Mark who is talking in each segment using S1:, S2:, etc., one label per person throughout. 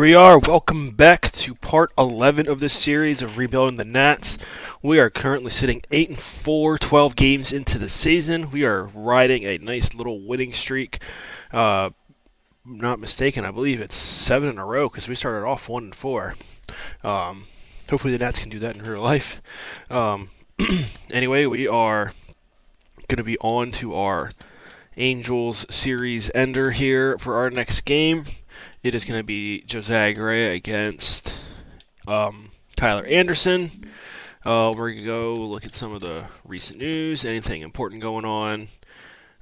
S1: Here we are. Welcome back to part 11 of this series of Rebuilding the Nats. We are currently sitting 8-4, 12 games into the season. We are riding a nice little winning streak. Not mistaken, I believe it's 7 in a row because we started off 1-4. Hopefully the Nats can do that in real life. Anyway, we are going to be on to our Angels series ender here for our next game. It is going to be Josiah Gray against Tyler Anderson. We're going to go look at some of the recent news, anything important going on.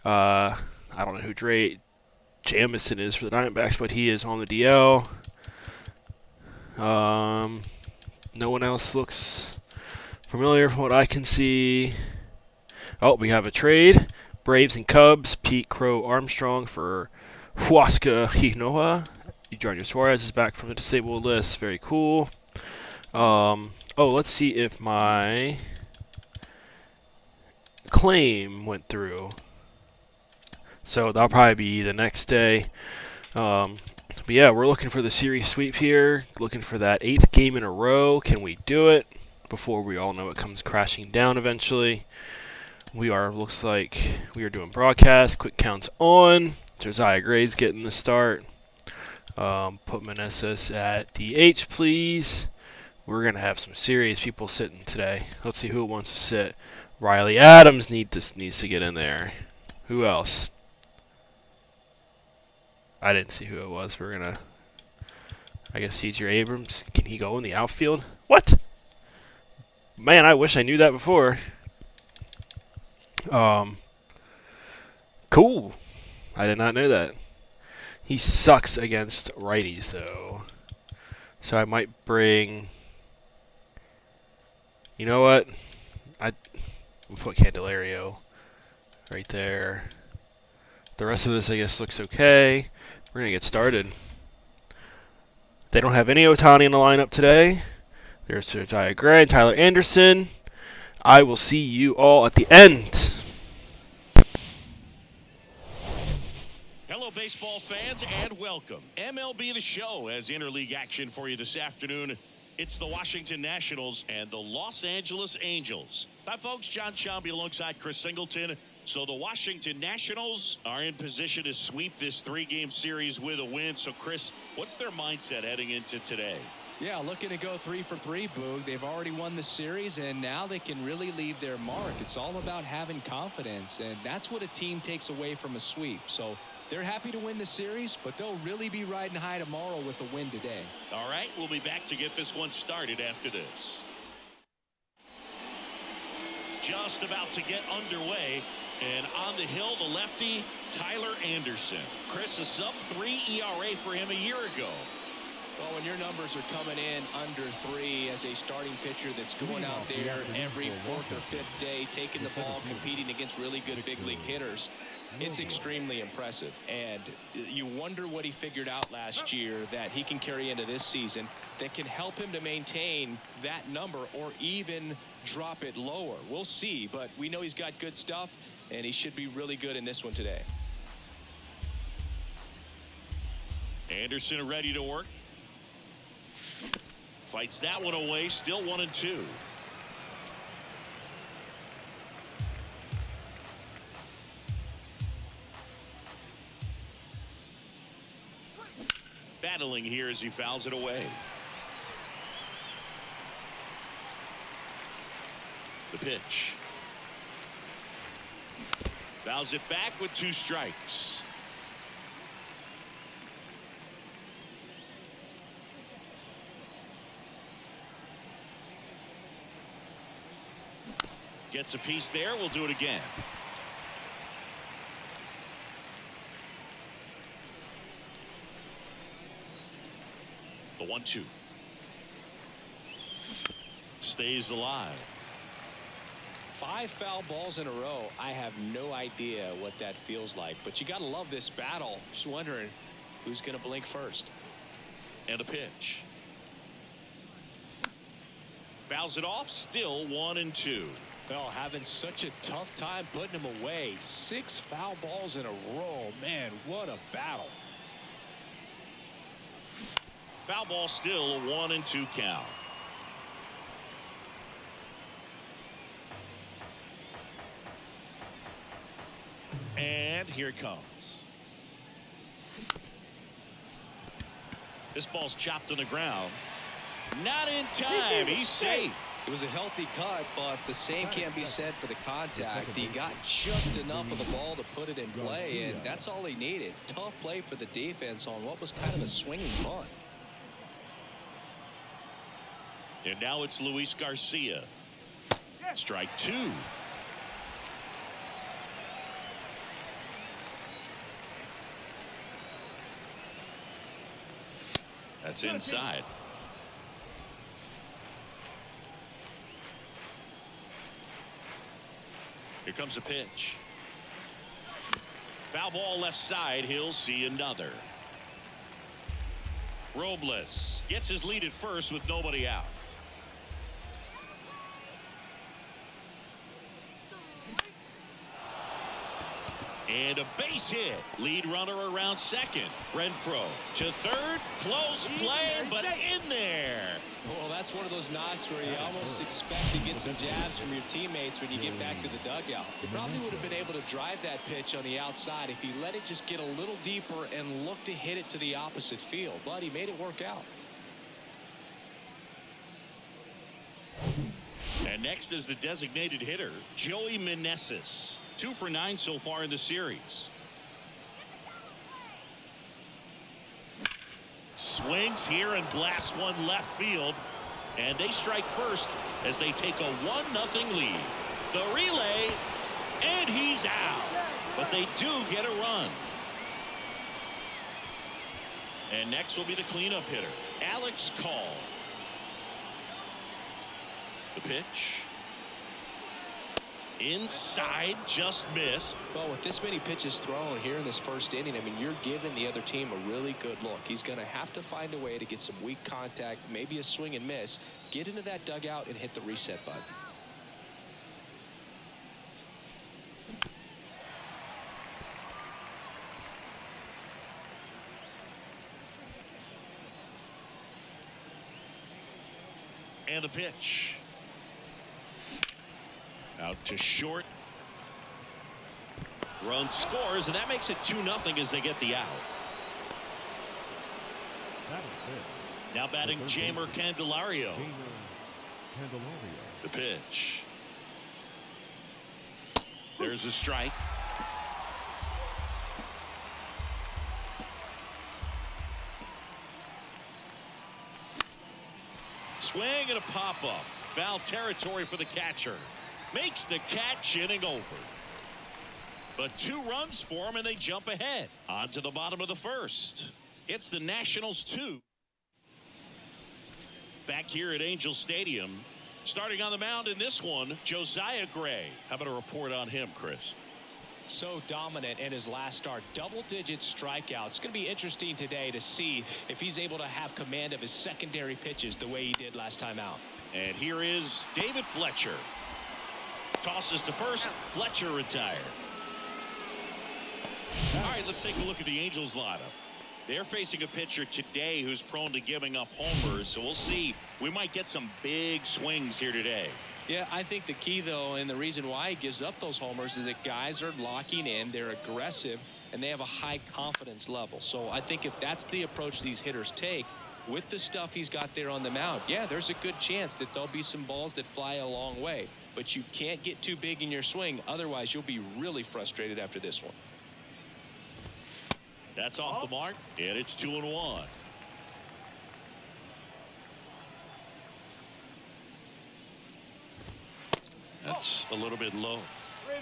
S1: I don't know who Dre Jamison is for the Diamondbacks, but he is on the DL. No one else looks familiar from what I can see. Oh, we have a trade. Braves and Cubs, Pete Crow Armstrong for Huasca Hinoa. Junior Suarez is back from the disabled list. Very cool. Let's see if my claim went through. So that'll probably be the next day. But yeah, we're looking for the series sweep here. Looking for that 8th game in a row. Can we do it before we all know it comes crashing down eventually? Looks like we are doing broadcast. Quick counts on. Josiah Gray's getting the start. Put Meneses at DH, please. We're going to have some serious people sitting today. Let's see who wants to sit. Riley Adams needs to get in there. Who else? I didn't see who it was. We're going to, I guess, C.J. Abrams. Can he go in the outfield? What? Man, I wish I knew that before. Cool. I did not know that. He sucks against righties, though. So I might bring... You know what? I'll put Candelario right there. The rest of this, I guess, looks okay. We're going to get started. They don't have any Ohtani in the lineup today. There's Josiah Gray and Tyler Anderson. I will see you all at the end.
S2: Hello, baseball fans, and welcome. MLB The Show has interleague action for you this afternoon. It's the Washington Nationals and the Los Angeles Angels. Hi, folks. John Shambi alongside Chris Singleton. So the Washington Nationals are in position to sweep this 3-game series with a win. So, Chris, what's their mindset heading into today?
S3: Yeah, looking to go 3 for 3, Boog. They've already won the series, and now they can really leave their mark. It's all about having confidence, and that's what a team takes away from a sweep. So they're happy to win the series, but they'll really be riding high tomorrow with the win today.
S2: All right, we'll be back to get this one started after this. Just about to get underway, and on the hill, the lefty, Tyler Anderson. Chris, a sub-3 ERA for him a year ago.
S3: Well, when your numbers are coming in under 3 as a starting pitcher that's going out there every 4th or 5th day, taking the ball, competing against really good big league hitters, it's extremely impressive. And you wonder what he figured out last year that he can carry into this season that can help him to maintain that number or even drop it lower. We'll see, but we know he's got good stuff, and he should be really good in this one today.
S2: Anderson ready to work. Fights that one away, still 1-2. Battling here as he fouls it away. The pitch. Fouls it back with 2 strikes. Gets a piece there. We'll do it again. The 1-2. Stays alive.
S3: 5 foul balls in a row. I have no idea what that feels like, but you got to love this battle. Just wondering who's going to blink first.
S2: And a pitch. Fouls it off. Still 1-2.
S3: Well, having such a tough time putting him away. 6 foul balls in a row. Man, what a battle.
S2: Foul ball, still a 1-2 count. And here it comes. This ball's chopped on the ground. Not in time. He's safe.
S3: It was a healthy cut, but the same can't be said for the contact. He got just enough of the ball to put it in play, and that's all he needed. Tough play for the defense on what was kind of a swinging bunt.
S2: And now it's Luis Garcia. Strike 2. That's inside. Here comes a pitch. Foul ball left side. He'll see another. Robles gets his lead at first with nobody out. And a base hit. Lead runner around second. Renfroe to third. Close play, but in there.
S3: Well, that's one of those knocks where you almost expect to get some jabs from your teammates when you get back to the dugout. He probably would have been able to drive that pitch on the outside if he let it just get a little deeper and look to hit it to the opposite field. But he made it work out.
S2: And next is the designated hitter, Joey Meneses. 2 for 9 so far in the series. Swings here and blasts one left field. And they strike first as they take a 1-0 lead. The relay, and he's out. But they do get a run. And next will be the cleanup hitter, Alex Call. The pitch. Inside, just missed.
S3: Well, with this many pitches thrown here in this first inning, I mean, you're giving the other team a really good look. He's going to have to find a way to get some weak contact, maybe a swing and miss, get into that dugout and hit the reset button.
S2: And the pitch. Out to short. Run scores, and that makes it 2-0 as they get the out. Now batting Jamer Candelario. The pitch. There's a strike. Swing and a pop-up. Foul territory for the catcher. Makes the catch, inning over. But 2 runs for him, and they jump ahead. On to the bottom of the first. It's the Nationals 2. Back here at Angel Stadium. Starting on the mound in this one, Josiah Gray. How about a report on him, Chris?
S3: So dominant in his last start. Double-digit strikeouts. It's going to be interesting today to see if he's able to have command of his secondary pitches the way he did last time out.
S2: And here is David Fletcher. Tosses to first. Fletcher retired. All right, let's take a look at the Angels lineup. They're facing a pitcher today who's prone to giving up homers, so we'll see. We might get some big swings here today.
S3: Yeah, I think the key, though, and the reason why he gives up those homers is that guys are locking in, they're aggressive, and they have a high confidence level. So I think if that's the approach these hitters take, with the stuff he's got there on the mound, yeah, there's a good chance that there'll be some balls that fly a long way. But you can't get too big in your swing, otherwise you'll be really frustrated after this one.
S2: That's off the mark, and it's 2-1. That's a little bit low.
S4: 3-1.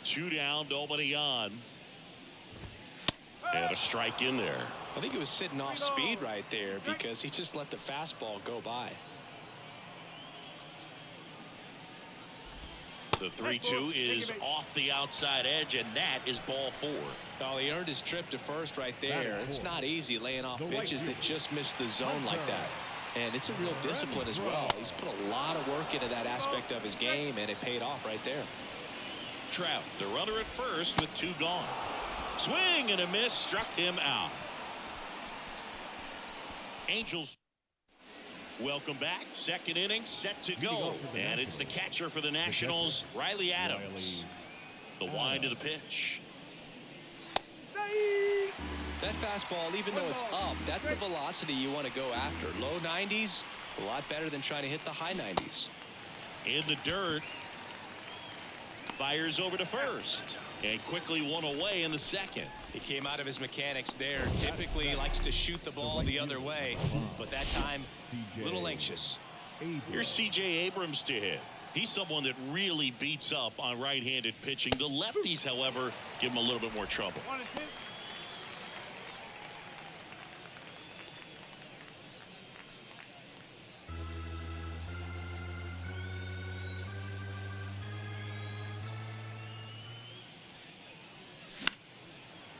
S2: Two down, nobody on. And a strike in there.
S3: I think it was sitting off speed right there because he just let the fastball go by.
S2: The 3-2 is off the outside edge, and that is ball 4.
S3: Well, he earned his trip to first right there. It's not easy laying off pitches that just miss the zone like that. And it's a real discipline as well. He's put a lot of work into that aspect of his game, and it paid off right there.
S2: Trout, the runner at first with 2 gone. Swing and a miss, struck him out. Angels welcome back. Second inning set to go. And it's the catcher for the Nationals, Riley Adams. The wind of the pitch.
S3: That fastball, even though it's up, that's the velocity you want to go after. Low 90s, a lot better than trying to hit the high 90s.
S2: In the dirt. Fires over to first. And quickly one away in the second.
S3: He came out of his mechanics there. Typically likes to shoot the ball the other way, but that time a little anxious.
S2: Here's C.J. Abrams to hit. He's someone that really beats up on right-handed pitching. The lefties, however, give him a little bit more trouble.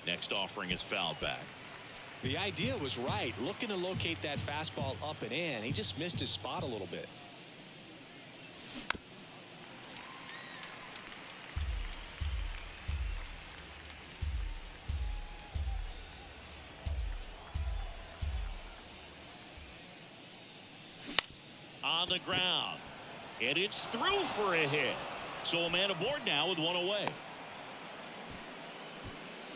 S2: Next offering is fouled back.
S3: The idea was right, looking to locate that fastball up and in. He just missed his spot a little bit.
S2: On the ground, and it's through for a hit. So a man aboard now with 1 away.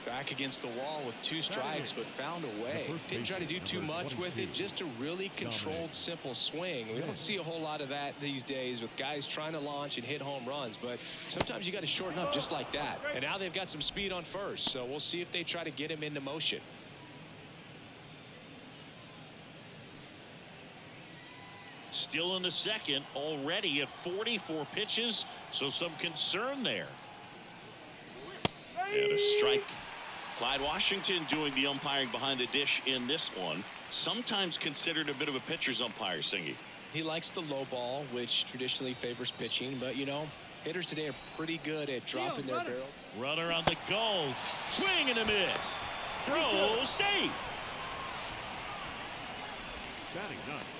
S3: Back against the wall with 2 strikes, but found a way. Didn't try to do too much with it, just a really controlled, simple swing. We don't see a whole lot of that these days with guys trying to launch and hit home runs, but sometimes you got to shorten up just like that. And now they've got some speed on first, so we'll see if they try to get him into motion.
S2: Still in the second, already at 44 pitches, so some concern there. And a strike. Clyde Washington doing the umpiring behind the dish in this one. Sometimes considered a bit of a pitcher's umpire, Singy.
S3: He likes the low ball, which traditionally favors pitching, but you know, hitters today are pretty good at dropping their barrel.
S2: Runner on the go. Swing and a miss. Throw safe.
S4: Batting ninth,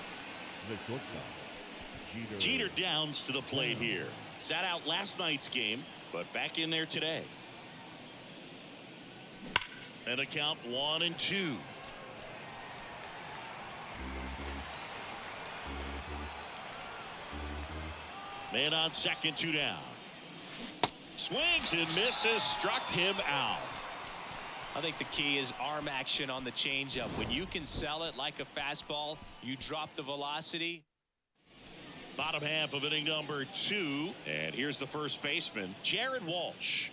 S4: the shortstop.
S2: Jeter downs to the plate here. Sat out last night's game, but back in there today. And a count 1-2. Man on second, 2 down. Swings and misses, struck him out.
S3: I think the key is arm action on the changeup. When you can sell it like a fastball, you drop the velocity.
S2: Bottom half of inning number 2. And here's the first baseman, Jared Walsh.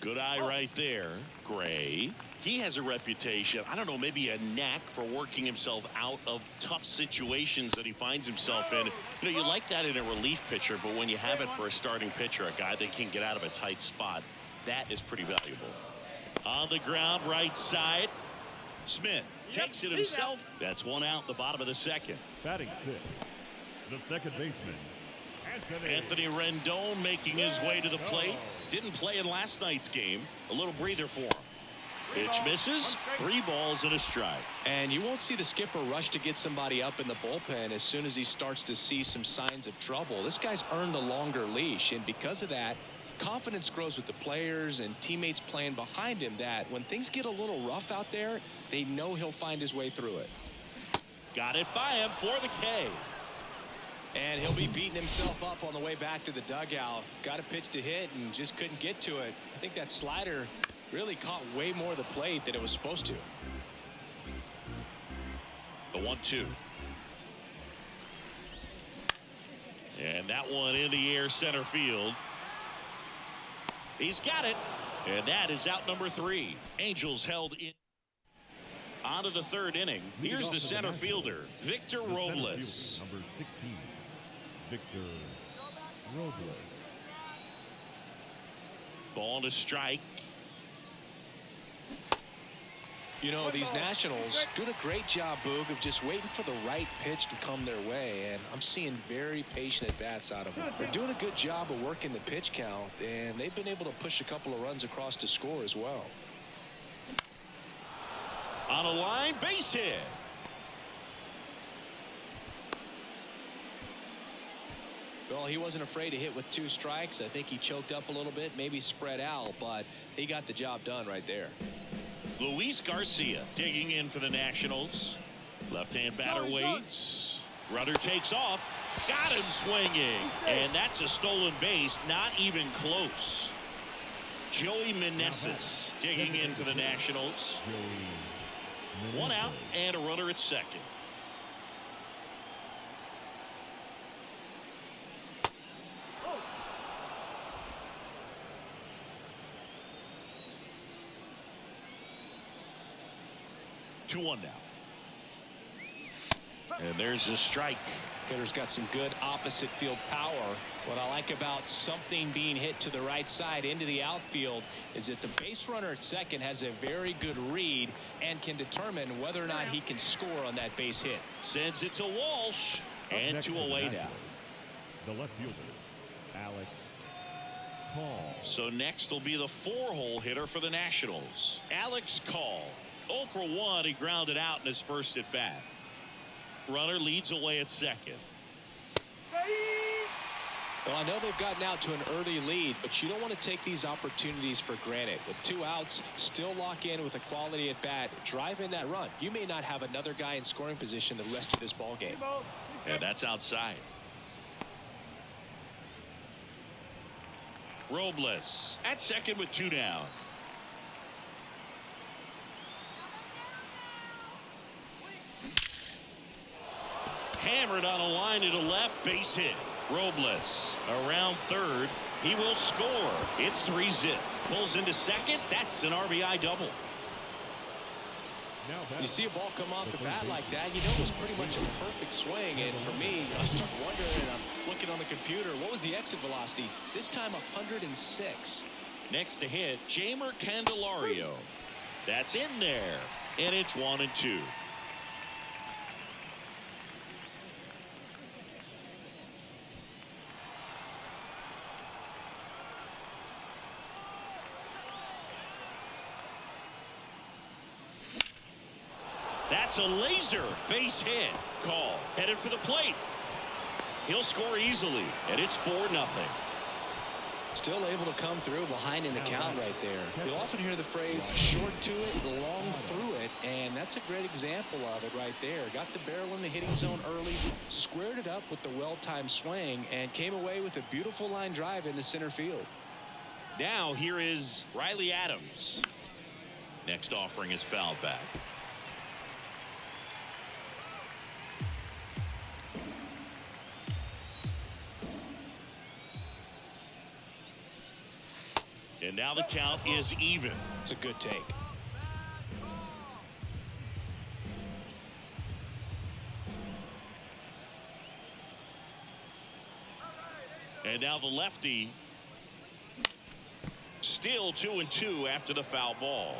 S2: Good eye right there. Gray. He has a reputation, I don't know, maybe a knack for working himself out of tough situations that he finds himself in. You know, you like that in a relief pitcher, but when you have it for a starting pitcher, a guy that can get out of a tight spot, that is pretty valuable. On the ground, right side. Smith takes it himself. That's 1 out, the bottom of the second.
S4: Batting 6, the second baseman,
S2: Anthony Rendon making his way to the plate. Didn't play in last night's game. A little breather for him. Pitch misses. 3 balls and a strike.
S3: And you won't see the skipper rush to get somebody up in the bullpen as soon as he starts to see some signs of trouble. This guy's earned a longer leash, and because of that, confidence grows with the players and teammates playing behind him, that when things get a little rough out there, they know he'll find his way through it.
S2: Got it by him for the K.
S3: And he'll be beating himself up on the way back to the dugout. Got a pitch to hit and just couldn't get to it. I think that slider really caught way more of the plate than it was supposed to.
S2: The 1-2. And that one in the air, center field. He's got it. And that is out number 3. Angels held in. On to the 3rd inning. Here's the center fielder, Victor Robles.
S4: Number 16, Victor Robles.
S2: Ball to strike.
S3: You know, these Nationals doing a great job, Boog, of just waiting for the right pitch to come their way, and I'm seeing very patient at-bats out of them. They're doing a good job of working the pitch count, and they've been able to push a couple of runs across to score as well.
S2: On a line, base hit.
S3: Well, he wasn't afraid to hit with 2 strikes. I think he choked up a little bit, maybe spread out, but he got the job done right there.
S2: Luis Garcia digging in for the Nationals. Left-hand batter waits. Runner takes off. Got him swinging. And that's a stolen base. Not even close. Joey Meneses digging in for the Nationals. 1 out and a runner at second. Two one now. And there's a strike.
S3: Hitter's got some good opposite field power. What I like about something being hit to the right side into the outfield is that the base runner at second has a very good read and can determine whether or not he can score on that base hit.
S2: Sends it to Walsh. And 2 away now.
S4: The left fielder, Alex Call.
S2: So next will be the 4-hole hitter for the Nationals, Alex Call. 0 for 1. He grounded out in his first at bat. Runner leads away at second.
S3: Well, I know they've gotten out to an early lead, but you don't want to take these opportunities for granted. With 2 outs, still lock in with a quality at bat, drive in that run. You may not have another guy in scoring position the rest of this ball game.
S2: And that's outside. Robles at second with 2 down. Hammered on a line to the left, base hit. Robles around third. He will score. It's 3-0. Pulls into second. That's an RBI double.
S3: You see a ball come off the bat like that, you know it was pretty much a perfect swing. And for me, I start wondering, and I'm looking on the computer, what was the exit velocity? This time 106.
S2: Next to hit, Jamer Candelario. That's in there. And it's 1-2. That's a laser base hit. Call headed for the plate. He'll score easily, and it's 4-0.
S3: Still able to come through behind in the count right there. You'll often hear the phrase short to it, long through it, and that's a great example of it right there. Got the barrel in the hitting zone early, squared it up with the well-timed swing, and came away with a beautiful line drive into center field.
S2: Now here is Riley Adams. Next offering is fouled back. And now the count is even.
S3: It's a good take.
S2: And now the lefty. Still 2-2 after the foul ball.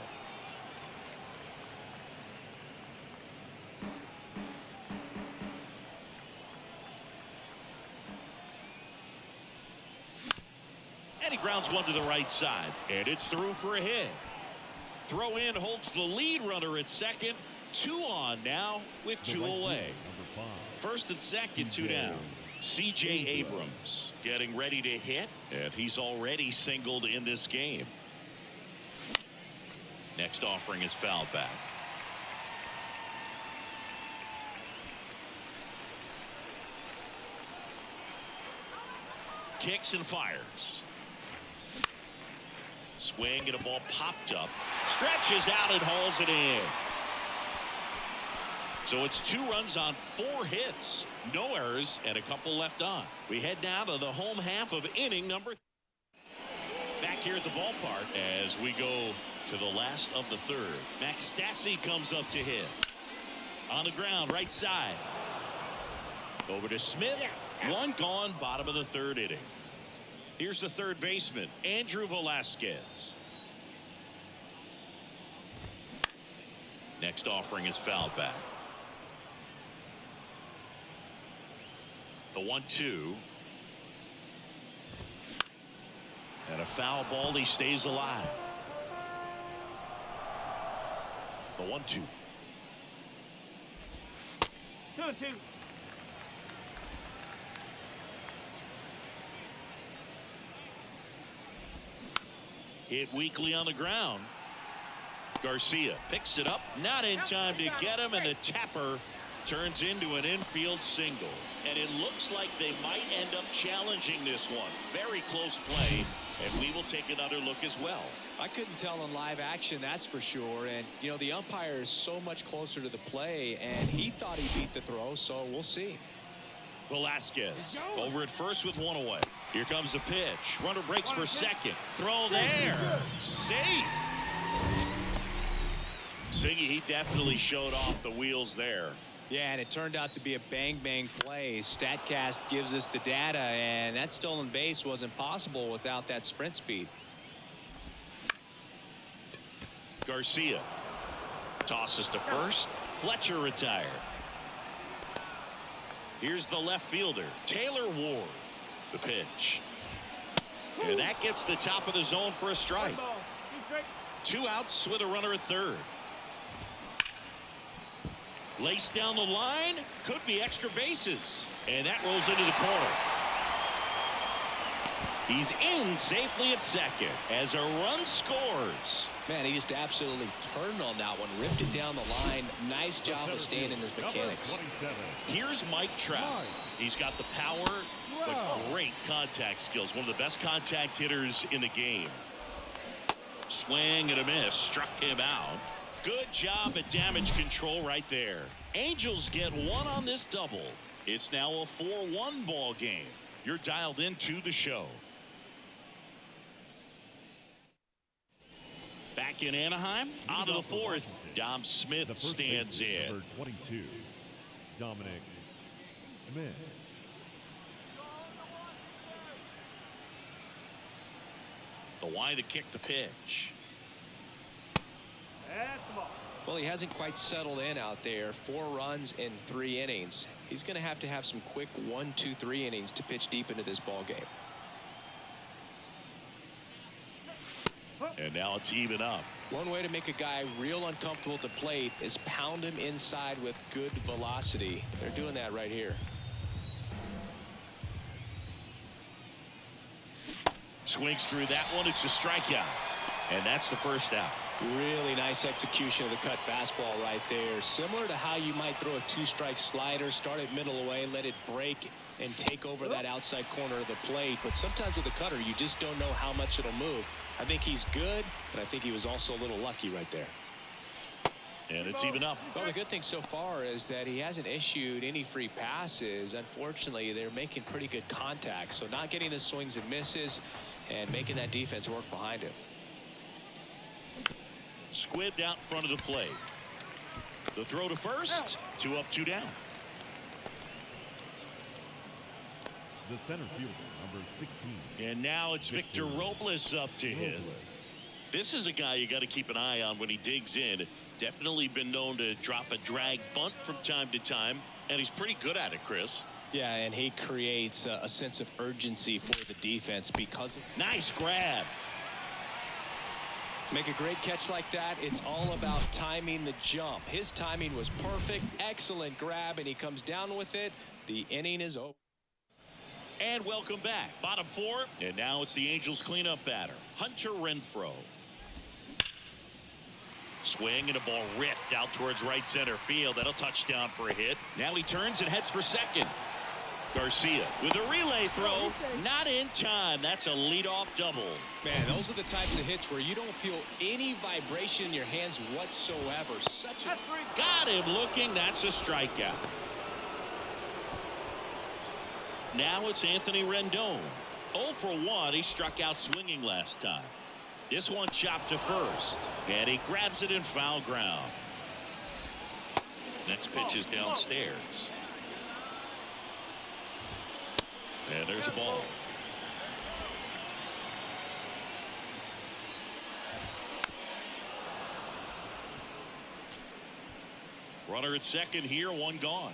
S2: And he grounds one to the right side. And it's through for a hit. Throw in holds the lead runner at second. 2 on now with 2 away. First and second, 2 down. C.J. Abrams getting ready to hit. And he's already singled in this game. Next offering is fouled back. Kicks and fires. Swing and a ball popped up. Stretches out and hauls it in. So it's 2 runs on 4 hits. No errors and a couple left on. We head now to the home half of inning number. Back here at the ballpark as we go to the last of the third. Max Stassi comes up to hit. On the ground, right side. Over to Smith. 1 gone, bottom of the third inning. Here's the third baseman, Andrew Velasquez. Next offering is fouled back. The 1-2. And a foul ball, he stays alive. The 1-2.
S5: 2-2.
S2: Hit weakly on the ground. Garcia picks it up, not in time to get him, and the tapper turns into an infield single. And it looks like they might end up challenging this one. Very close play, and we will take another look as well.
S3: I couldn't tell in live action, that's for sure. And, you know, the umpire is so much closer to the play, and he thought he beat the throw, so we'll see.
S2: Velasquez over at first with one away. Here comes the pitch. Runner breaks for second. Throw there. Safe. Siggy, he definitely showed off the wheels there.
S3: Yeah, and it turned out to be a bang-bang play. StatCast gives us the data, and that stolen base wasn't possible without that sprint speed.
S2: Garcia tosses to first. Fletcher retired. Here's the left fielder, Taylor Ward. The pitch. And that gets the top of the zone for a strike. 2 outs with a runner at third. Laced down the line. Could be extra bases. And that rolls into the corner. He's in safely at second as a run scores.
S3: Man, he just absolutely turned on that one. Ripped it down the line. Nice job of staying in his mechanics.
S2: Here's Mike Trout. He's got the power, but great contact skills. One of the best contact hitters in the game. Swing and a miss. Struck him out. Good job at damage control right there. Angels get one on this double. It's now a 4-1 ball game. You're dialed into the show. Back in Anaheim, on to the fourth. Dom Smith stands in.
S4: Number 22, Dominic Smith.
S2: The Y to kick the pitch.
S3: Well, he hasn't quite settled in out there. 4 runs in 3 innings. He's going to have some quick 1, 2, 3 innings to pitch deep into this ball game.
S2: And now it's even up.
S3: One way to make a guy real uncomfortable at the plate is pound him inside with good velocity. They're doing that right here.
S2: Swings through that one. It's a strikeout. And that's the first out.
S3: Really nice execution of the cut fastball right there. Similar to how you might throw a 2-strike slider, start it middle away, let it break and take over that outside corner of the plate. But sometimes with a cutter, you just don't know how much it'll move. I think he's good, but I think he was also a little lucky right there.
S2: And it's even up.
S3: Well, the good thing so far is that he hasn't issued any free passes. Unfortunately, they're making pretty good contact. So not getting the swings and misses and making that defense work behind him.
S2: Squibbed out in front of the plate. The throw to first. 2 up, 2 down.
S4: The center fielder, number 16.
S2: And now it's Victor Robles up to hit. This is a guy you got to keep an eye on when he digs in. Definitely been known to drop a drag bunt from time to time, and he's pretty good at it, Chris.
S3: Yeah, and he creates a sense of urgency for the defense because of...
S2: Nice grab.
S3: Make a great catch like that. It's all about timing the jump. His timing was perfect. Excellent grab, and he comes down with it. The inning is over.
S2: And welcome back. Bottom 4, and now it's the Angels cleanup batter, Hunter Renfroe. Swing and a ball ripped out towards right center field. That'll touch down for a hit. Now he turns and heads for second. Garcia with a relay throw, not in time. That's a leadoff double.
S3: Man, those are the types of hits where you don't feel any vibration in your hands whatsoever. Such a...
S2: Got him looking. That's a strikeout. Now it's Anthony Rendon. 0 for 1. He struck out swinging last time. This one chopped to first, and he grabs it in foul ground. Next pitch is downstairs. And there's a ball. Runner at second here, 1 gone.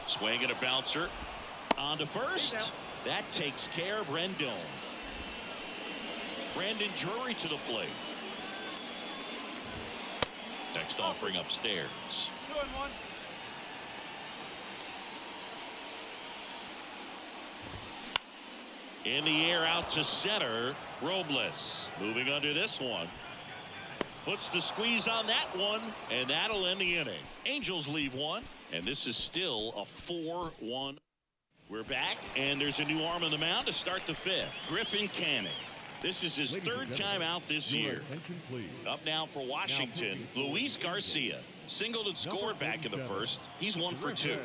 S2: Swing and a bouncer. On to first. That takes care of Rendon. Brandon Drury to the plate. Next offering upstairs.
S5: 2-1.
S2: In the air out to center. Robles moving under this one. Puts the squeeze on that one, and that'll end the inning. Angels leave one, and this is still a 4-1. We're back, and there's a new arm on the mound to start the fifth. Griffin Canning. This is his third time out this year. Up now for Washington, Luis Garcia. Singled and scored back in the first. He's 1 for 2.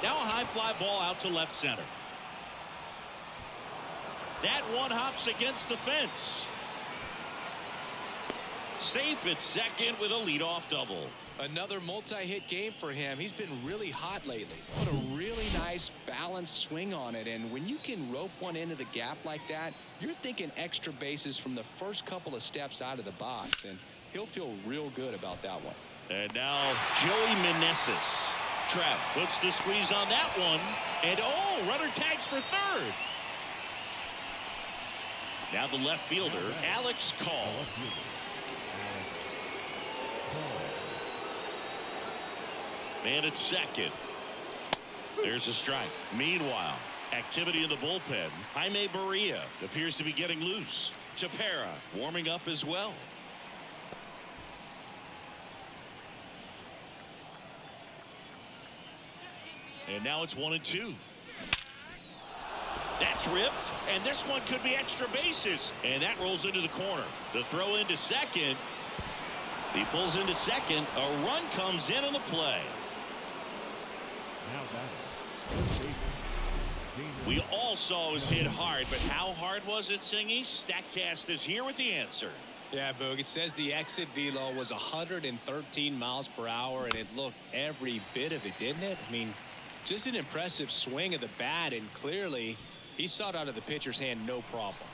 S2: Now a high fly ball out to left center. That one hops against the fence. Safe at second with a leadoff double.
S3: Another multi-hit game for him. He's been really hot lately. What a really nice balanced swing on it. And when you can rope one into the gap like that, you're thinking extra bases from the first couple of steps out of the box. And he'll feel real good about that one.
S2: And now Joey Meneses. Trapp puts the squeeze on that one. And runner tags for third. Now the left fielder, Alex Call. Man at second. There's a strike. Meanwhile, activity in the bullpen. Jaime Barria appears to be getting loose. Chapera warming up as well. And now it's 1-2. That's ripped, and this one could be extra bases. And that rolls into the corner. The throw into second. He pulls into second. A run comes in on the play. We all saw it was hit hard, but how hard was it, Singy? Statcast is here with the answer.
S3: Yeah, Boog, it says the exit velo was 113 miles per hour, and it looked every bit of it, didn't it? I mean, just an impressive swing of the bat, and clearly he saw it out of the pitcher's hand no problem.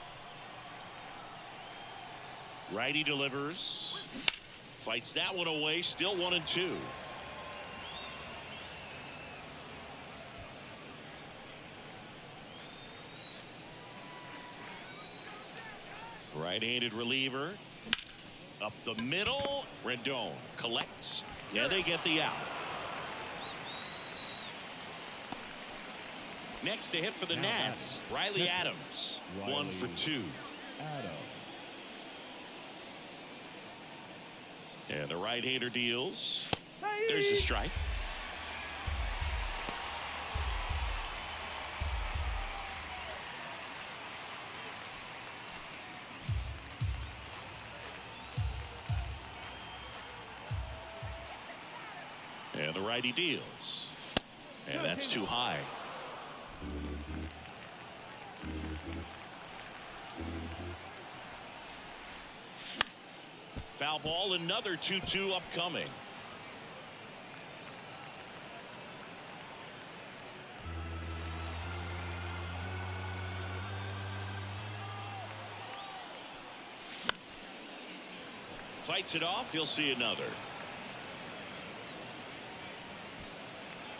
S2: Righty delivers. Fights that one away. Still 1-2. Right-handed reliever. Up the middle. Rendon collects. Yeah, they get the out. Next to hit for the Nats, Riley Adams. 1 for 2. And the right-hander deals. There's a strike. And the righty deals. And that's too high. Foul ball, another 2-2 upcoming. Fights it off, he'll see another.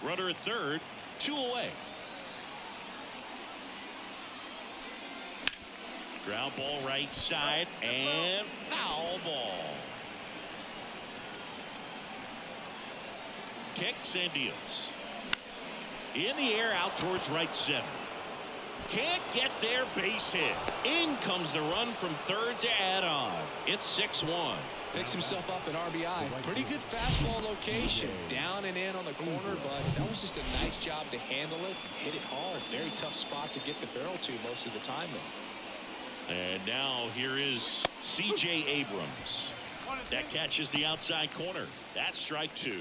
S2: Runner at third, 2 away. Ground ball right side and foul ball. Kicks and deals. In the air out towards right center. Can't get there, base hit. In comes the run from third to add on. It's 6-1.
S3: Picks himself up an RBI. Pretty good fastball location. Down and in on the corner, but that was just a nice job to handle it. Hit it hard. Very tough spot to get the barrel to most of the time, though.
S2: And now here is C.J. Abrams. That catches the outside corner. That's strike 2.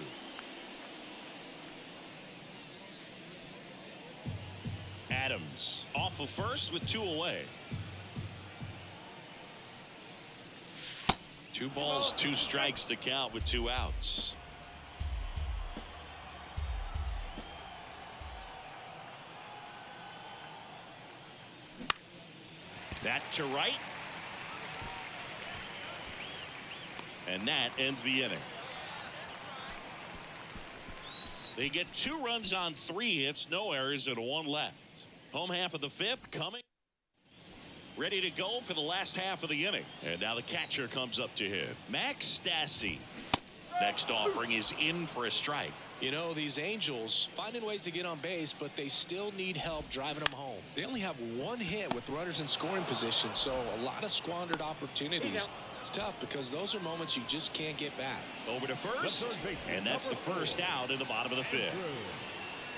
S2: Adams off of first with 2 away. 2 balls, 2 strikes to count with 2 outs. That to right. And that ends the inning. They get 2 runs on 3 hits, no errors, and 1 left. Home half of the 5th coming. Ready to go for the last half of the inning. And now the catcher comes up to hit. Max Stassi. Next offering is in for a strike.
S3: You know, these Angels finding ways to get on base, but they still need help driving them home. They only have one hit with runners in scoring position, so a lot of squandered opportunities. It's tough because those are moments you just can't get back.
S2: Over to first, and that's the first out in the bottom of the fifth.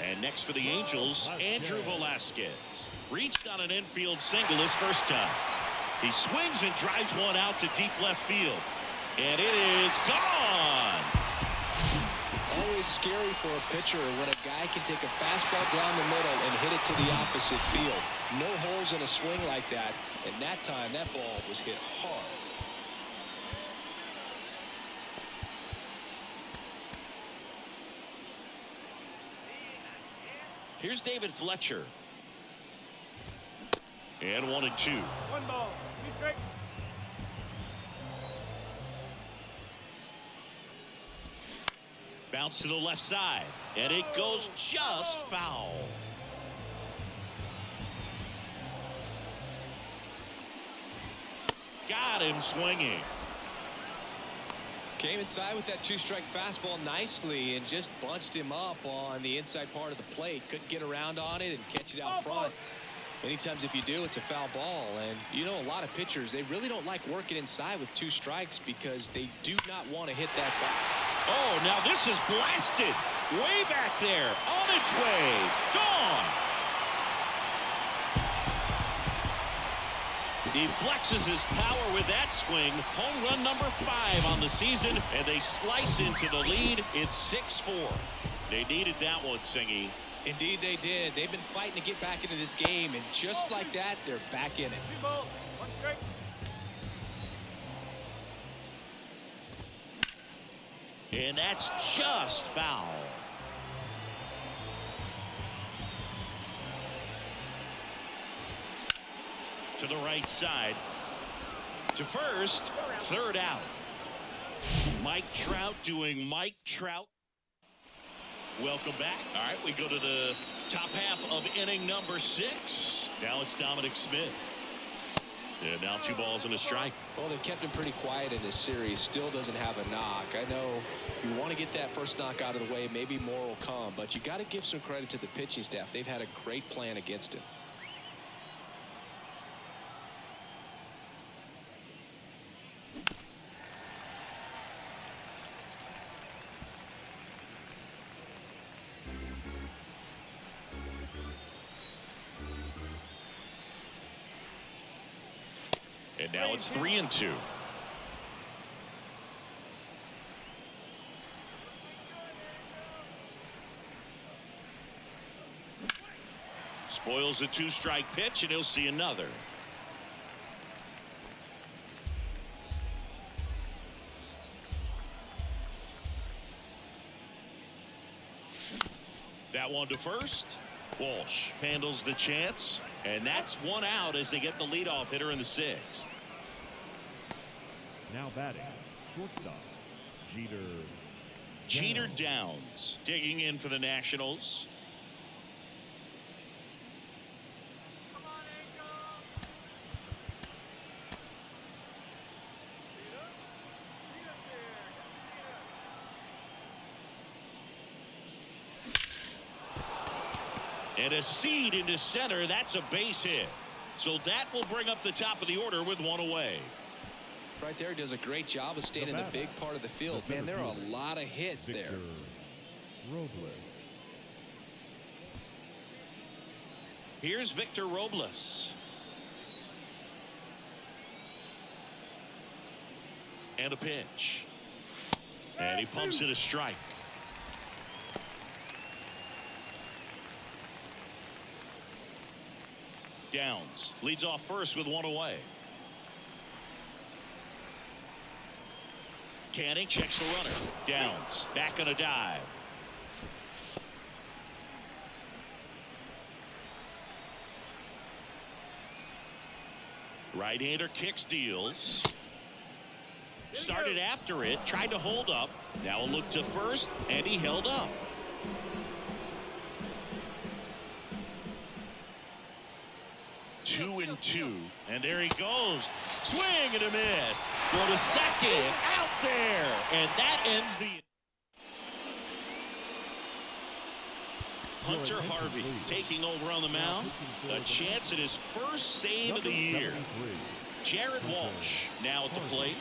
S2: And next for the Angels, Andrew Velasquez. Reached on an infield single his first time. He swings and drives one out to deep left field. And it is gone.
S3: Always scary for a pitcher when a guy can take a fastball down the middle and hit it to the opposite field. No holes in a swing like that. And that time, that ball was hit hard.
S2: Here's David Fletcher. And 1-2.
S5: One ball. Be straight.
S2: Bounce to the left side. And it goes just foul. Got him swinging.
S3: Came inside with that two-strike fastball nicely and just bunched him up on the inside part of the plate. Couldn't get around on it and catch it out front. Many times if you do, it's a foul ball. And you know, a lot of pitchers, they really don't like working inside with 2 strikes because they do not want to hit that ball.
S2: Oh, now this is blasted. Way back there. On its way. Gone. He flexes his power with that swing. Home run number 5 on the season, and they slice into the lead. It's 6-4. They needed that one, Singy.
S3: Indeed they did. They've been fighting to get back into this game, and just like that, they're back in it.
S5: 2 balls. 1 strike.
S2: And that's just foul. To the right side. To first. 3rd out. Mike Trout doing Mike Trout. Welcome back. All right, we go to the top half of inning number 6. Now it's Dominic Smith. And now 2 balls and a strike.
S3: Well, they've kept him pretty quiet in this series. Still doesn't have a knock. I know you want to get that first knock out of the way. Maybe more will come. But you got to give some credit to the pitching staff. They've had a great plan against him.
S2: And now it's 3-2. Spoils the 2-strike pitch, and he'll see another. That one to first. Walsh handles the chance, and that's 1 out as they get the leadoff hitter in the 6th.
S4: Now batting, shortstop,
S2: Jeter Downs digging in for the Nationals. And a seed into center. That's a base hit. So that will bring up the top of the order with 1 away.
S3: Right there, does a great job of staying in the big part of the field. Man, there are a lot of hits there.
S2: Here's Victor Robles. And a pitch. And he pumps it a strike. Downs leads off first with 1 away. Canning checks the runner. Downs back on a dive. Right-hander kicks, deals. Started after it, tried to hold up. Now a look to first, and he held up. Two and two, and there he goes. Swing and a miss. Go to second, out there, and that ends the. Hunter Harvey taking over on the mound. A chance at his first save of the year. Jared Walsh now at the plate.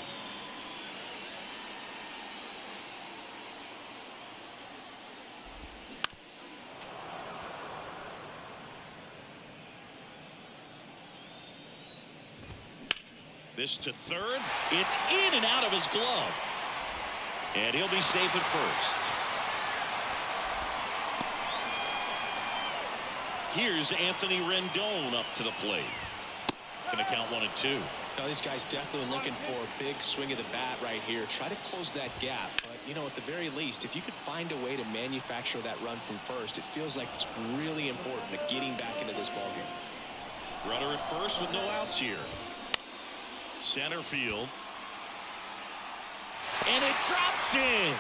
S2: This to third. It's in and out of his glove. And he'll be safe at first. Here's Anthony Rendon up to the plate. Going to count 1-2.
S3: Now, these guys definitely looking for a big swing of the bat right here. Try to close that gap. But, you know, at the very least, if you could find a way to manufacture that run from first, it feels like it's really important to getting back into this ballgame.
S2: Runner at first with no outs here. Center field. And it drops in.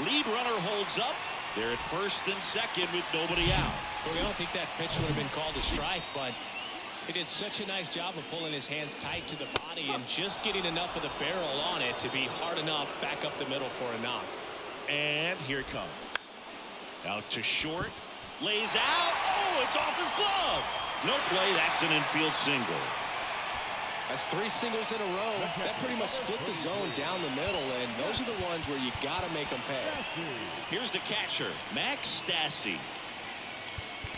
S2: Lead runner holds up. They're at first and second with nobody out.
S3: Well, I don't think that pitch would have been called a strike, but he did such a nice job of pulling his hands tight to the body and just getting enough of the barrel on it to be hard enough back up the middle for a knock.
S2: And here it comes. Out to short. Lays out. Oh, it's off his glove. No play. That's an infield single.
S3: That's 3 singles in a row. That pretty much split the zone down the middle, and those are the ones where you got to make them pay.
S2: Here's the catcher, Max Stassi.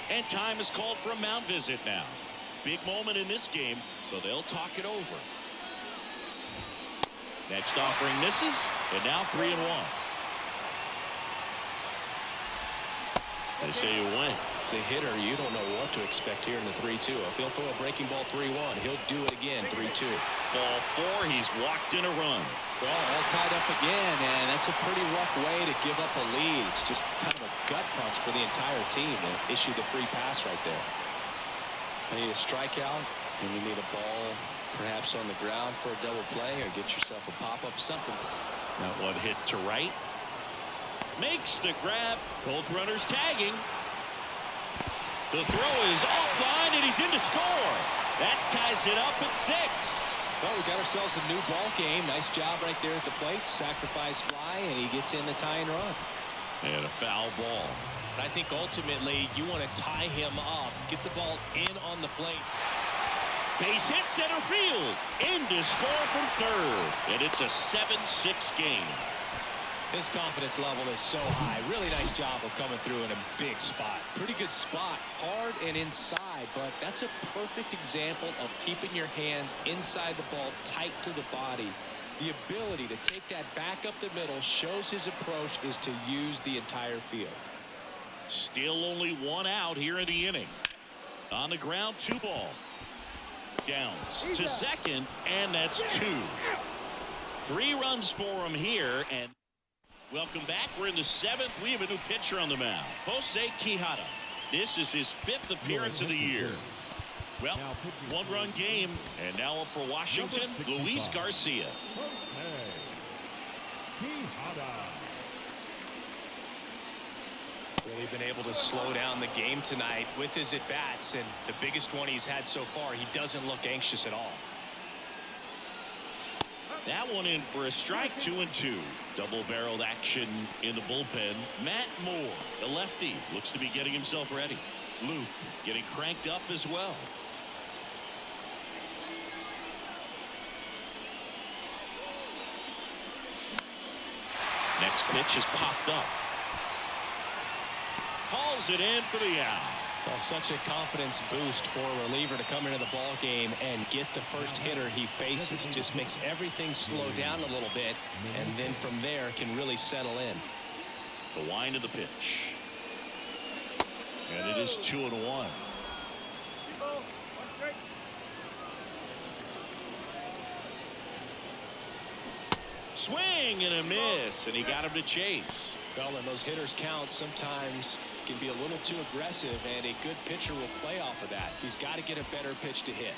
S2: And time is called for a mound visit now. Big moment in this game, so they'll talk it over. Next offering misses, and now 3-1. They say you win.
S3: As a hitter, you don't know what to expect here in the 3-2. If he'll throw a breaking ball 3-1, he'll do it again 3-2.
S2: Ball 4, he's walked in a run.
S3: Well, all tied up again, and that's a pretty rough way to give up a lead. It's just kind of a gut punch for the entire team to issue the free pass right there. You need a strikeout, and you need a ball perhaps on the ground for a double play, or get yourself a pop-up, something.
S2: That one hit to right. Makes the grab. Both runners tagging. The throw is offline, and he's in to score. That ties it up at 6.
S3: Well, we got ourselves a new ball game. Nice job right there at the plate. Sacrifice fly, and he gets in the tying run.
S2: And a foul ball.
S3: I think ultimately you want to tie him up, get the ball in on the plate.
S2: Base hit center field. In to score from third. And it's a 7-6 game.
S3: His confidence level is so high. Really nice job of coming through in a big spot. Pretty good spot. Hard and inside, but that's a perfect example of keeping your hands inside the ball, tight to the body. The ability to take that back up the middle shows his approach is to use the entire field.
S2: Still only 1 out here in the inning. On the ground, 2 ball. Downs to second, and that's 2. 3 runs for him here, and welcome back. We're in the 7th. We have a new pitcher on the mound, Jose Quijada. This is his 5th appearance of the year. Well, 1-run game, and now up for Washington, Luis Garcia.
S3: Really been able to slow down the game tonight with his at-bats, and the biggest one he's had so far, he doesn't look anxious at all.
S2: That one in for a strike, 2-2. Double-barreled action in the bullpen. Matt Moore, the lefty, looks to be getting himself ready. Luke getting cranked up as well. Next pitch is popped up. Hauls it in for the out.
S3: Well, such a confidence boost for a reliever to come into the ball game and get the first hitter he faces. Just makes everything slow down a little bit, and then from there can really settle in.
S2: The wind of the pitch. And it is 2-1. Swing and a miss, and he got him to chase.
S3: Well, and those hitters count sometimes can be a little too aggressive, and a good pitcher will play off of that. He's got to get a better pitch to hit.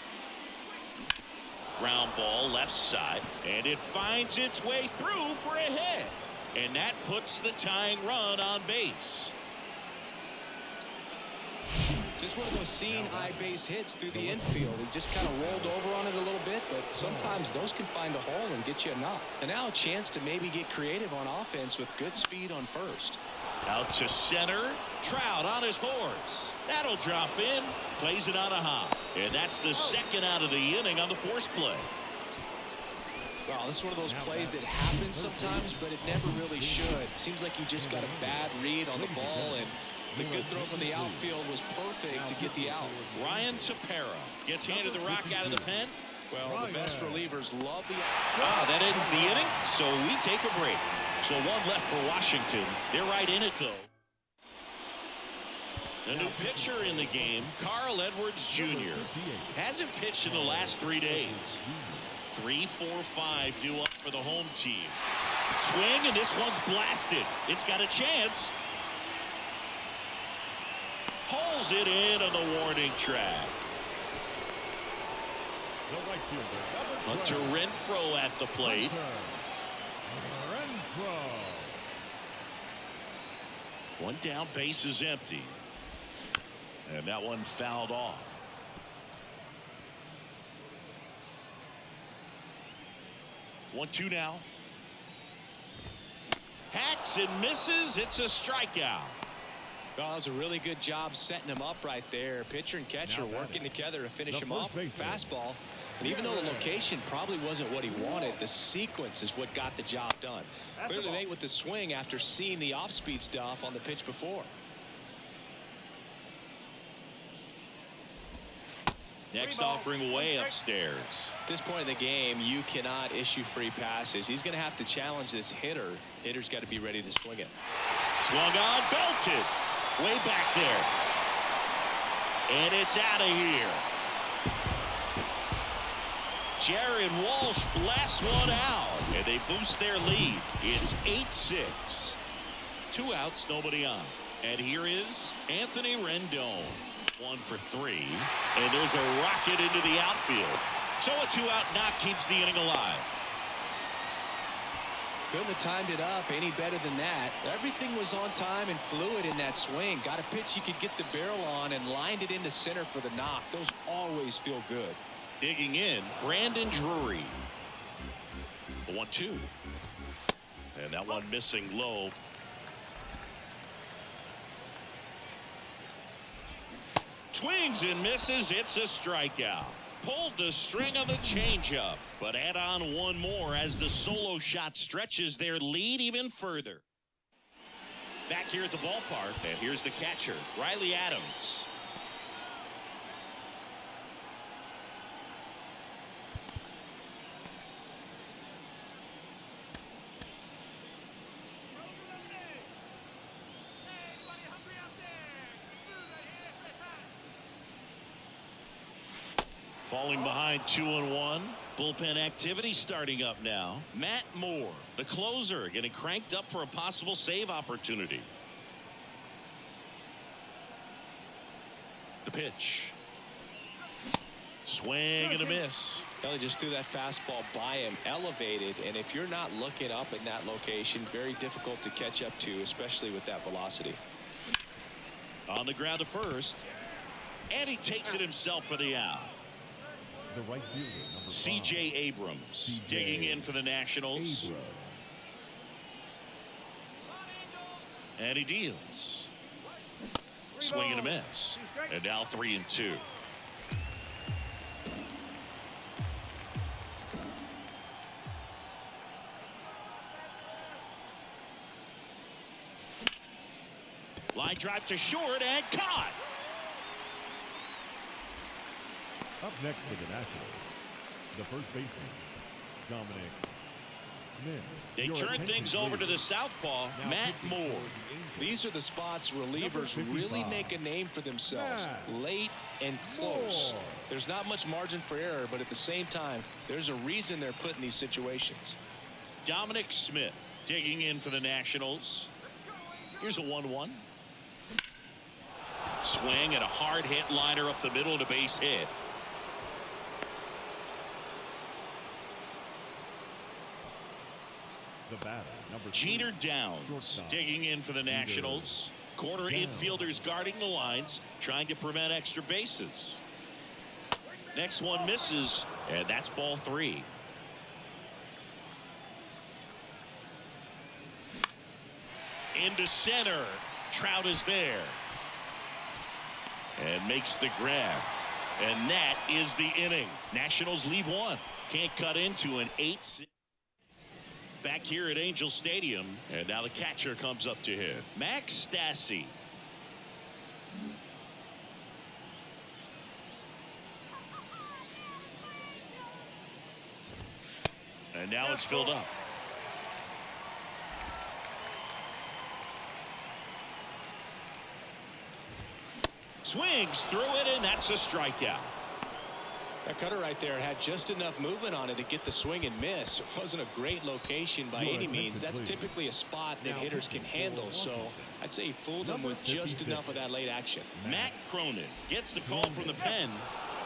S2: Ground ball left side, and it finds its way through for a hit. And that puts the tying run on base.
S3: Just one of those seeing eye base hits through the infield. He just kind of rolled over on it a little bit, but sometimes those can find a hole and get you a knock. And now a chance to maybe get creative on offense with good speed on first.
S2: Out to center. Trout on his horse. That'll drop in. Plays it on a hop. And that's the second out of the inning on the force play.
S3: Well, this is one of those plays that happens sometimes, but it never really should. Seems like you just got a bad read on the ball, and the good throw from the outfield was perfect to get the out.
S2: Ryan Tepera gets handed the rock out of the pen.
S3: Well, the best relievers love the
S2: that ends the inning, so we take a break. So one left for Washington. They're right in it, though. The new pitcher in the game, Carl Edwards Jr. hasn't pitched in the last 3 days. 3, 4, 5 due up for the home team. Swing, and this one's blasted. It's got a chance. Pulls it in on the warning track. Hunter Renfroe at the plate. One down, base is empty. And that one fouled off. 1-2 now. Hacks and misses. It's a strikeout.
S3: Well, that was a really good job setting him up right there. Pitcher and catcher working together to finish him off with a fastball. And even though the location probably wasn't what he wanted, the sequence is what got the job done. Clearly late with the swing after seeing the off-speed stuff on the pitch before.
S2: Next offering way upstairs.
S3: At this point in the game, you cannot issue free passes. He's going to have to challenge this hitter. Hitter's got to be ready to swing it.
S2: Swung on, belted. Way back there. And it's out of here. Jared Walsh blasts one out. And they boost their lead. It's 8-6. 2 outs, nobody on. And here is Anthony Rendon. 1 for 3. And there's a rocket into the outfield. So a 2-out knock keeps the inning alive.
S3: Couldn't have timed it up any better than that. Everything was on time and fluid in that swing. Got a pitch you could get the barrel on and lined it into center for the knock. Those always feel good.
S2: Digging in, Brandon Drury. The 1-2. And that one missing low. Swings and misses. It's a strikeout. Pulled the string on the changeup, but add on one more as the solo shot stretches their lead even further. Back here at the ballpark, and here's the catcher, Riley Adams. Falling behind 2-1. Bullpen activity starting up now. Matt Moore, the closer, getting cranked up for a possible save opportunity. The pitch. Swing and a miss.
S3: Kelly just threw that fastball by him, elevated, and if you're not looking up in that location, very difficult to catch up to, especially with that velocity.
S2: On the ground to first, and he takes it himself for the out.
S4: The right fielder,
S2: C.J. Abrams digging in for the Nationals. And he deals. Swing and a miss. And now 3-2. Line drive to short and caught.
S4: Up next for the Nationals, the first baseman, Dominic Smith.
S2: They turn things over to the southpaw, Matt Moore.
S3: These are the spots relievers really make a name for themselves. Late and close. There's not much margin for error, but at the same time, there's a reason they're put in these situations.
S2: Dominic Smith digging in for the Nationals. Here's a 1-1. Swing and a hard hit liner up the middle and a base hit.
S4: The batter, number
S2: Jeter Downs digging in for the Nationals. Corner infielders guarding the lines, trying to prevent extra bases. Next one misses, and that's ball 3. Into center. Trout is there. And makes the grab. And that is the inning. Nationals leave one. Can't cut into an 8. Back here at Angel Stadium. And now the catcher comes up to him. Max Stassi. And now it's filled up. Swings through it, and that's a strikeout.
S3: That cutter right there had just enough movement on it to get the swing and miss. It wasn't a great location by any means. That's typically a spot that hitters can handle. So I'd say he fooled him with just enough of that late action.
S2: Matt Cronin gets the call from the pen.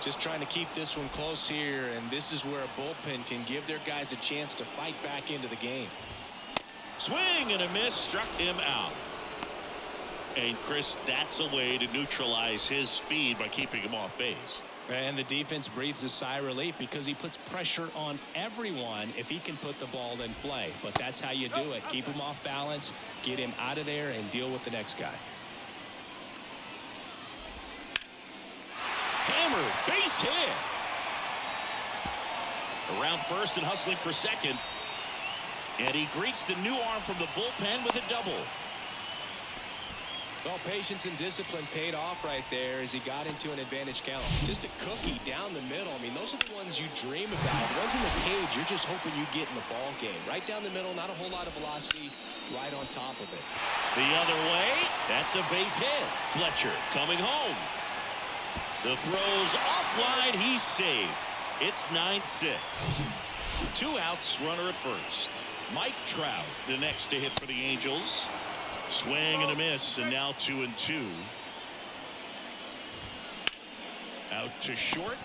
S3: Just trying to keep this one close here, and this is where a bullpen can give their guys a chance to fight back into the game.
S2: Swing and a miss, struck him out. And Chris, that's a way to neutralize his speed by keeping him off base.
S3: And the defense breathes a sigh of relief because he puts pressure on everyone if he can put the ball in play. But that's how you do it. Keep him off balance, get him out of there, and deal with the next guy.
S2: Hammer, base hit. Around first and hustling for second. And he greets the new arm from the bullpen with a double.
S3: Well, patience and discipline paid off right there as he got into an advantage count. Just a cookie down the middle. I mean, those are the ones you dream about. The ones in the cage, you're just hoping you get in the ball game. Right down the middle, not a whole lot of velocity, right on top of it.
S2: The other way, that's a base hit. Fletcher coming home. The throw's offline, he's saved. It's 9-6. 2 outs, runner at first. Mike Trout, the next to hit for the Angels. Swing and a miss, and now 2-2. Out to short.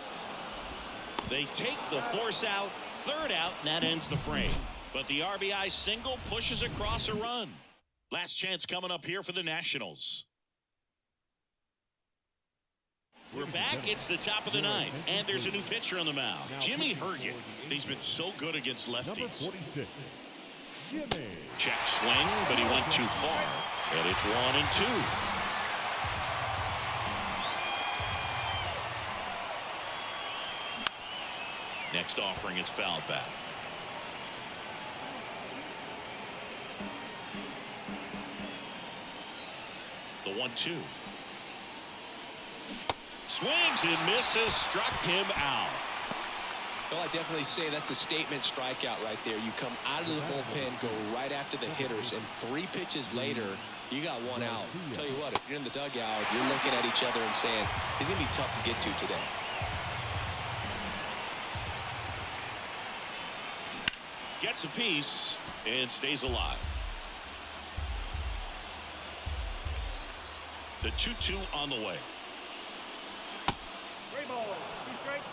S2: They take the force out. Third out, and that ends the frame. But the RBI single pushes across a run. Last chance coming up here for the Nationals. We're back. It's the top of the 9th, and there's a new pitcher on the mound. Jimmy Herget. He's been so good against lefties. Check swing, but he went too far. And it's 1-2. Next offering is fouled back. The 1-2. Swings and misses, struck him out.
S3: Well, I definitely say that's a statement strikeout right there. You come out of the bullpen, go right after the hitters, and 3 pitches later, you got 1 out. Tell you what, if you're in the dugout, you're looking at each other and saying, he's going to be tough to get to today.
S2: Gets a piece and stays alive. The 2-2 on the way.
S5: Great ball. 2 strikes.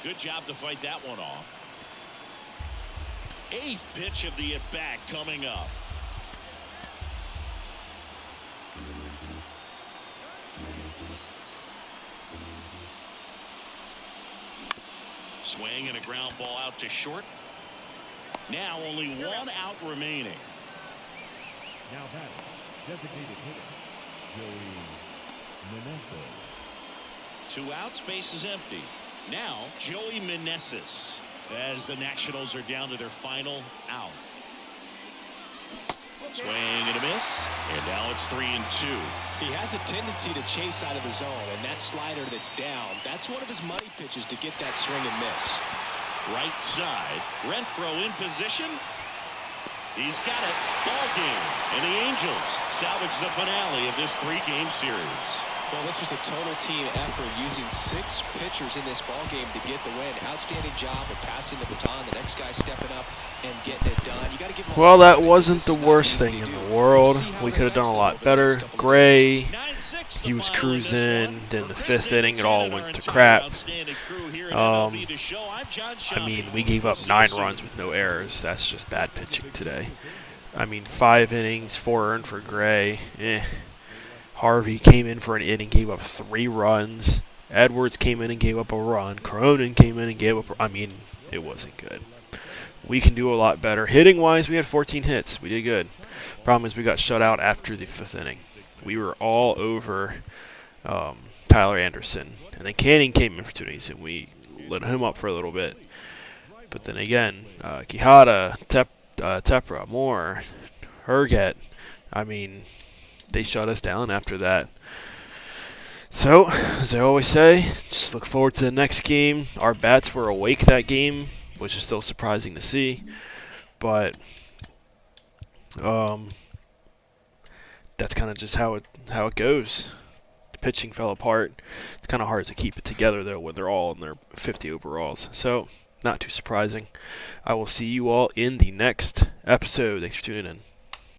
S2: Good job to fight that one off. 8th pitch of the at-bat coming up. Swing and a ground ball out to short. Now only 1 out remaining.
S4: Now batting, designated hitter, Joey Meneses.
S2: 2 outs, base is empty. Now Joey Meneses as the Nationals are down to their final out. Swing and a miss, and now it's 3-2.
S3: He has a tendency to chase out of the zone, and that slider that's down, that's one of his money pitches to get that swing and miss.
S2: Right side, Renfroe in position. He's got it. Ball game, and the Angels salvage the finale of this 3-game series.
S3: Well, this was a total team effort using 6 pitchers in this ball game to get the win. Outstanding job of passing the baton. The next guy stepping up and getting it done. You got to give him.
S1: Well, that wasn't the worst thing in the world. We could have done a lot better. Gray, he was cruising. Then the 5th inning, it all went to crap. I mean, we gave up 9 runs with no errors. That's just bad pitching today. I mean, 5 innings, 4 earned for Gray. Harvey came in for an inning, gave up 3 runs. Edwards came in and gave up a run. Cronin came in and gave up. I mean, it wasn't good. We can do a lot better. Hitting-wise, we had 14 hits. We did good. Problem is we got shut out after the 5th inning. We were all over Tyler Anderson. And then Canning came in for 2 innings, and we lit him up for a little bit. But then again, Quijada, Tepra, Moore, Herget, I mean, they shut us down after that. So, as I always say, just look forward to the next game. Our bats were awake that game, which is still surprising to see. But that's kind of just how it goes. The pitching fell apart. It's kind of hard to keep it together, though, when they're all in their 50 overalls. So, not too surprising. I will see you all in the next episode. Thanks for tuning in.